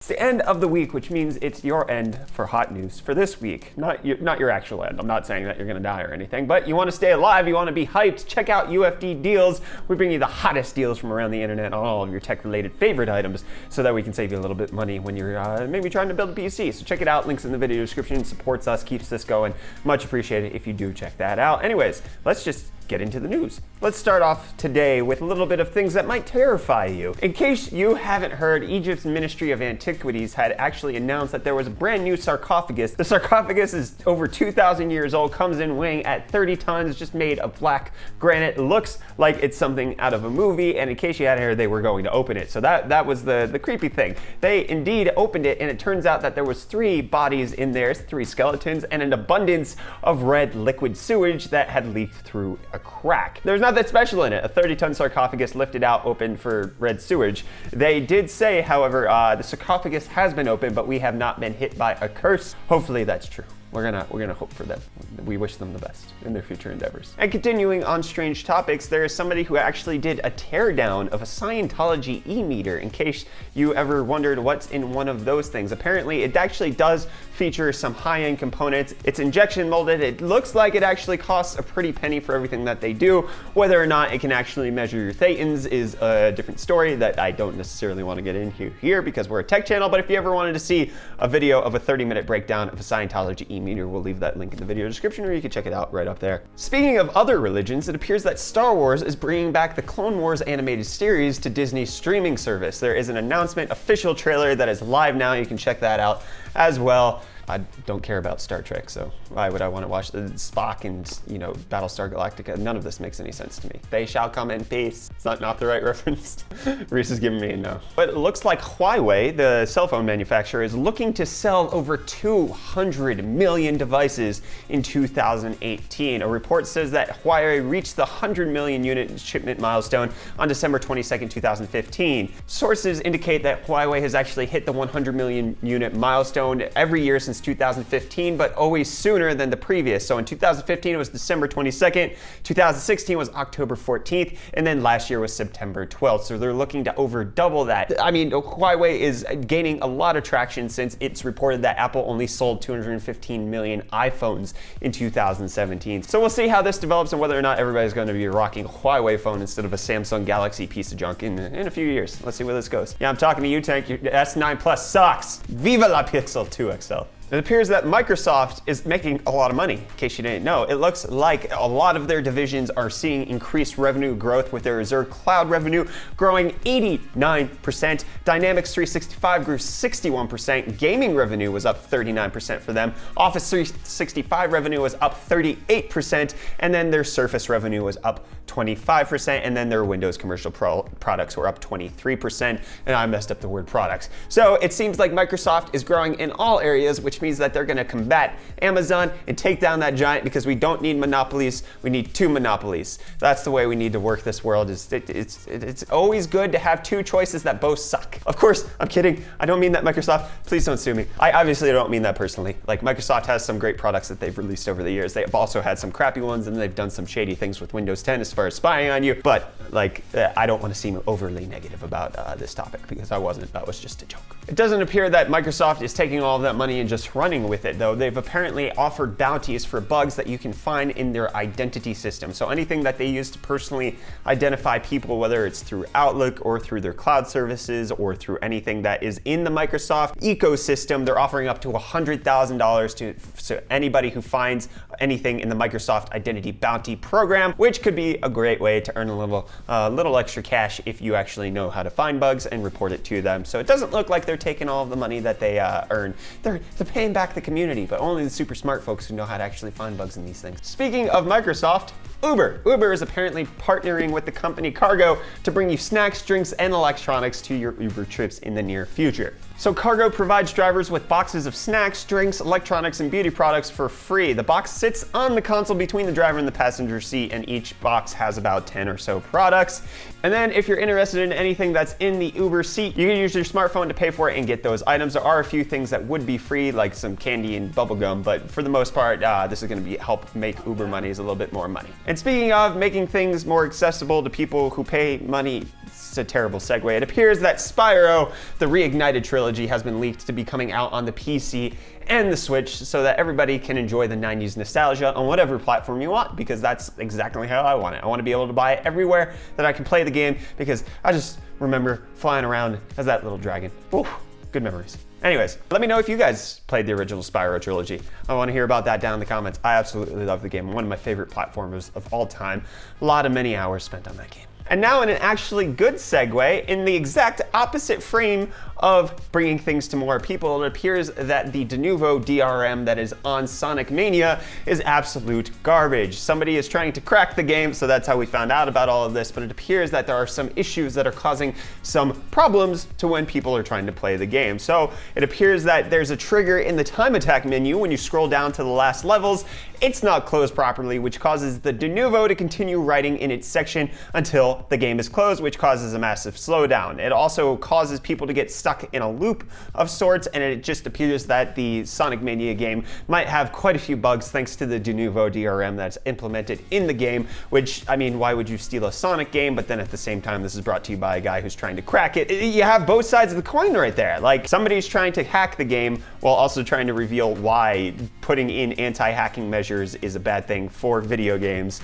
It's the end of the week, which means it's your end for hot news for this week. Not your actual end. I'm not saying that you're going to die or anything, but you want to stay alive, you want to be hyped, check out UFD Deals. We bring you the hottest deals from around the internet on all of your tech-related favorite items so that we can save you a little bit of money when you're maybe trying to build a PC. So check it out. Links in the video description. Supports us, keeps this going. Much appreciated if you do check that out. Anyways, let's just get into the news. Let's start off today with a little bit of things that might terrify you. In case you haven't heard, Egypt's Ministry of Antiquities had actually announced that there was a brand new sarcophagus. The sarcophagus is over 2,000 years old, comes in weighing at 30 tons, just made of black granite. It looks like it's something out of a movie, and in case you hadn't heard, they were going to open it. So that was the creepy thing. They indeed opened it, and it turns out that there was 3 bodies in there, 3 skeletons, and an abundance of red liquid sewage that had leaked through a crack. There's nothing special in it. A 30-ton sarcophagus lifted out, open for red sewage. They did say, however, the sarcophagus has been opened, but we have not been hit by a curse. Hopefully that's true. We're gonna hope for them. We wish them the best in their future endeavors. And continuing on strange topics, there is somebody who actually did a teardown of a Scientology e-meter, in case you ever wondered what's in one of those things. Apparently, it actually does feature some high-end components. It's injection molded. It looks like it actually costs a pretty penny for everything that they do. Whether or not it can actually measure your thetans is a different story that I don't necessarily want to get into here because we're a tech channel, but if you ever wanted to see a video of a 30-minute breakdown of a Scientology e-meter, we'll leave that link in the video description, or you can check it out right up there. Speaking of other religions, it appears that Star Wars is bringing back the Clone Wars animated series to Disney's streaming service. There is an announcement, official trailer that is live now. You can check that out as well. I don't care about Star Trek, so why would I want to watch the Spock and, Battlestar Galactica? None of this makes any sense to me. They shall come in peace. It's not the right reference. Reece is giving me a no. But it looks like Huawei, the cell phone manufacturer, is looking to sell over 200 million devices in 2018. A report says that Huawei reached the 100 million unit shipment milestone on December 22nd, 2015. Sources indicate that Huawei has actually hit the 100 million unit milestone every year since 2015, but always sooner than the previous. So in 2015, it was December 22nd, 2016 was October 14th, and then last year was September 12th. So they're looking to over double that. I mean, Huawei is gaining a lot of traction since it's reported that Apple only sold 215 million iPhones in 2017. So we'll see how this develops and whether or not everybody's going to be rocking a Huawei phone instead of a Samsung Galaxy piece of junk in a few years. Let's see where this goes. Yeah, I'm talking to you, Tank. Your S9 Plus sucks. Viva la Pixel 2 XL. It appears that Microsoft is making a lot of money, in case you didn't know. It looks like a lot of their divisions are seeing increased revenue growth, with their Azure cloud revenue growing 89%. Dynamics 365 grew 61%. Gaming revenue was up 39% for them. Office 365 revenue was up 38%. And then their Surface revenue was up 25%. And then their Windows commercial products were up 23%. And I messed up the word products. So it seems like Microsoft is growing in all areas, which means that they're going to combat Amazon and take down that giant, because we don't need monopolies. We need 2 monopolies. That's the way we need to work this world. It's always good to have 2 choices that both suck. Of course, I'm kidding. I don't mean that, Microsoft. Please don't sue me. I obviously don't mean that personally. Like, Microsoft has some great products that they've released over the years. They've also had some crappy ones, and they've done some shady things with Windows 10 as far as spying on you. But I don't want to seem overly negative about this topic, because I wasn't. That was just a joke. It doesn't appear that Microsoft is taking all of that money and just running with it, though. They've apparently offered bounties for bugs that you can find in their identity system. So anything that they use to personally identify people, whether it's through Outlook or through their cloud services or through anything that is in the Microsoft ecosystem, they're offering up to $100,000 to anybody who finds anything in the Microsoft Identity Bounty Program, which could be a great way to earn a little extra cash if you actually know how to find bugs and report it to them. So it doesn't look like they're taking all of the money that they earn. They're paying back the community, but only the super smart folks who know how to actually find bugs in these things. Speaking of Microsoft, Uber is apparently partnering with the company Cargo to bring you snacks, drinks, and electronics to your Uber trips in the near future. So Cargo provides drivers with boxes of snacks, drinks, electronics, and beauty products for free. The box sits on the console between the driver and the passenger seat, and each box has about 10 or so products. And then if you're interested in anything that's in the Uber seat, you can use your smartphone to pay for it and get those items. There are a few things that would be free, like some candy and bubble gum, but for the most part, this is going to help make Uber monies a little bit more money. And speaking of making things more accessible to people who pay money a terrible segue. It appears that Spyro, the reignited trilogy, has been leaked to be coming out on the PC and the Switch so that everybody can enjoy the 90s nostalgia on whatever platform you want, because that's exactly how I want it. I want to be able to buy it everywhere that I can play the game, because I just remember flying around as that little dragon. Ooh, good memories. Anyways, let me know if you guys played the original Spyro trilogy. I want to hear about that down in the comments. I absolutely love the game. One of my favorite platformers of all time. A lot of many hours spent on that game. And now in an actually good segue, in the exact opposite frame of bringing things to more people, it appears that the de novo DRM that is on Sonic Mania is absolute garbage. Somebody is trying to crack the game, so that's how we found out about all of this, but it appears that there are some issues that are causing some problems to when people are trying to play the game. So it appears that there's a trigger in the time attack menu when you scroll down to the last levels. It's not closed properly, which causes the de novo to continue writing in its section until the game is closed, which causes a massive slowdown. It also causes people to get stuck in a loop of sorts, and it just appears that the Sonic Mania game might have quite a few bugs thanks to the de novo DRM that's implemented in the game, which, I mean, why would you steal a Sonic game? But then at the same time, this is brought to you by a guy who's trying to crack it. You have both sides of the coin right there. Like, somebody's trying to hack the game while also trying to reveal why putting in anti-hacking measures is a bad thing for video games.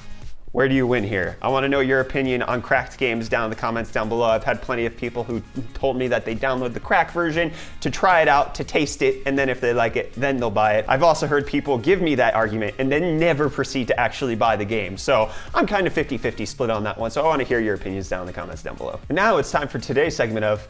Where do you win here? I want to know your opinion on cracked games down in the comments down below. I've had plenty of people who told me that they download the crack version to try it out, to taste it, and then if they like it, then they'll buy it. I've also heard people give me that argument and then never proceed to actually buy the game. So I'm kind of 50-50 split on that one. So I want to hear your opinions down in the comments down below. And now it's time for today's segment of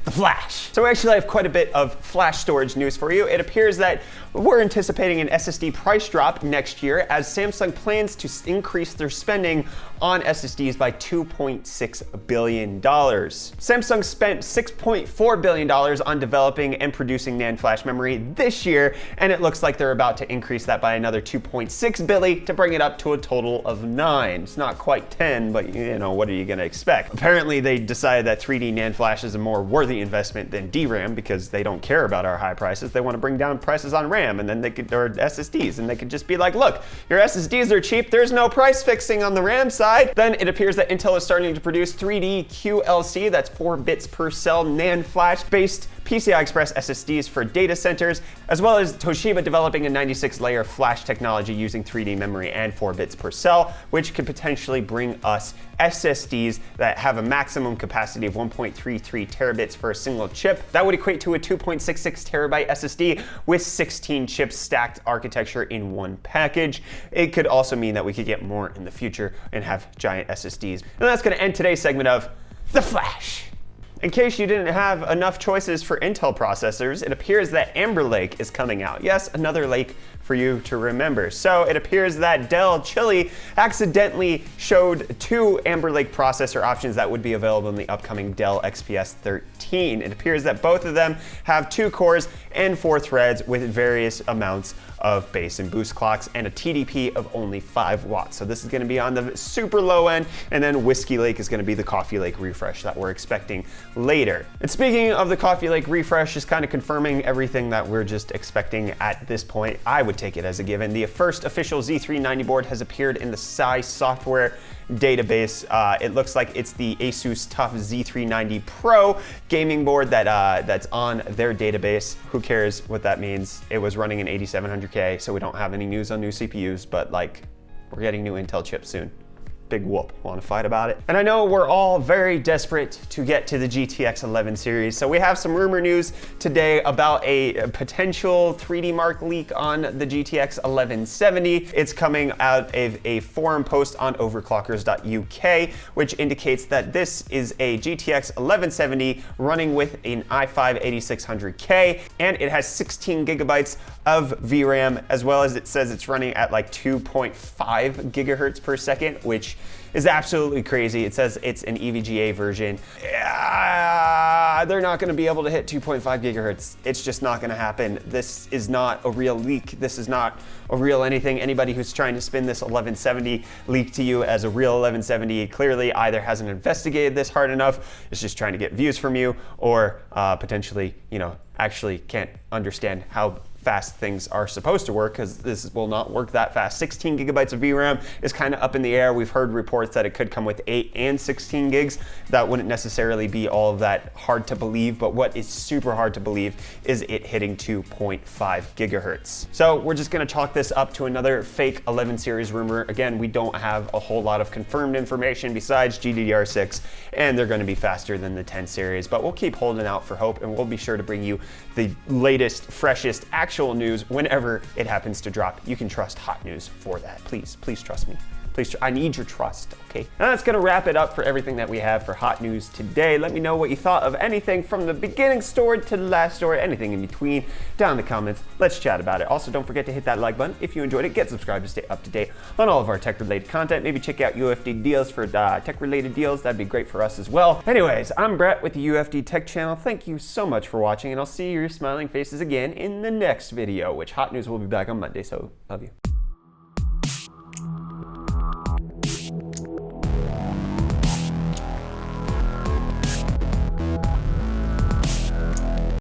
the Flash. So actually I have quite a bit of flash storage news for you. It appears that we're anticipating an SSD price drop next year as Samsung plans to increase their spending on SSDs by $2.6 billion. Samsung spent $6.4 billion on developing and producing NAND flash memory this year, and it looks like they're about to increase that by another $2.6 billion to bring it up to a total of 9. It's not quite 10, but you know, what are you gonna expect? Apparently they decided that 3D NAND flash is a more worthy investment than DRAM because they don't care about our high prices. They want to bring down prices on RAM, and then they could, or SSDs, and they could just be like, look, your SSDs are cheap, there's no price fixing on the RAM side. Then it appears that Intel is starting to produce 3D QLC, that's 4 bits per cell NAND flash based PCI Express SSDs for data centers, as well as Toshiba developing a 96-layer flash technology using 3D memory and 4 bits per cell, which could potentially bring us SSDs that have a maximum capacity of 1.33 terabits for a single chip. That would equate to a 2.66 terabyte SSD with 16 chips stacked architecture in one package. It could also mean that we could get more in the future and have giant SSDs. And that's going to end today's segment of The Flash. In case you didn't have enough choices for Intel processors, it appears that Amber Lake is coming out. Yes, another lake for you to remember. So it appears that Dell Chile accidentally showed 2 Amber Lake processor options that would be available in the upcoming Dell XPS 13. It appears that both of them have 2 cores and 4 threads with various amounts of base and boost clocks and a TDP of only 5 watts. So this is going to be on the super low end, and then Whiskey Lake is going to be the Coffee Lake refresh that we're expecting later. And speaking of the Coffee Lake refresh, is kind of confirming everything that we're just expecting at this point. I would take it as a given. The first official Z390 board has appeared in the Sci Software database. It looks like it's the Asus TUF Z390 Pro gaming board that's on their database. Who cares what that means? It was running an 8700K, so we don't have any news on new CPUs, but like, we're getting new Intel chips soon. Big whoop. Want to fight about it? And I know we're all very desperate to get to the GTX 11 series, so we have some rumor news today about a potential 3D Mark leak on the GTX 1170. It's coming out of a forum post on overclockers.uk, which indicates that this is a GTX 1170 running with an i5 8600K, and it has 16 gigabytes of VRAM, as well as it says it's running at like 2.5 gigahertz per second, which is absolutely crazy. It says it's an EVGA version. They're not going to be able to hit 2.5 gigahertz. It's just not going to happen. This is not a real leak. This is not a real anything. Anybody who's trying to spin this 1170 leak to you as a real 1170 clearly either hasn't investigated this hard enough, is just trying to get views from you, or potentially, you know, actually can't understand how fast things are supposed to work, because this will not work that fast. 16 gigabytes of VRAM is kind of up in the air. We've heard reports that it could come with 8 and 16 gigs. That wouldn't necessarily be all of that hard to believe, but what is super hard to believe is it hitting 2.5 gigahertz. So we're just gonna chalk this up to another fake 11 series rumor. Again, we don't have a whole lot of confirmed information besides GDDR6, and they're gonna be faster than the 10 series, but we'll keep holding out for hope, and we'll be sure to bring you the latest, freshest, actual news whenever it happens to drop. You can trust Hot News for that. Please trust me. Please, I need your trust, okay? And that's gonna wrap it up for everything that we have for Hot News today. Let me know what you thought of anything from the beginning story to the last story, anything in between, down in the comments. Let's chat about it. Also, don't forget to hit that like button if you enjoyed it. Get subscribed to stay up to date on all of our tech-related content. Maybe check out UFD deals for tech-related deals. That'd be great for us as well. Anyways, I'm Brett with the UFD Tech Channel. Thank you so much for watching, and I'll see your smiling faces again in the next video, which Hot News will be back on Monday, so love you.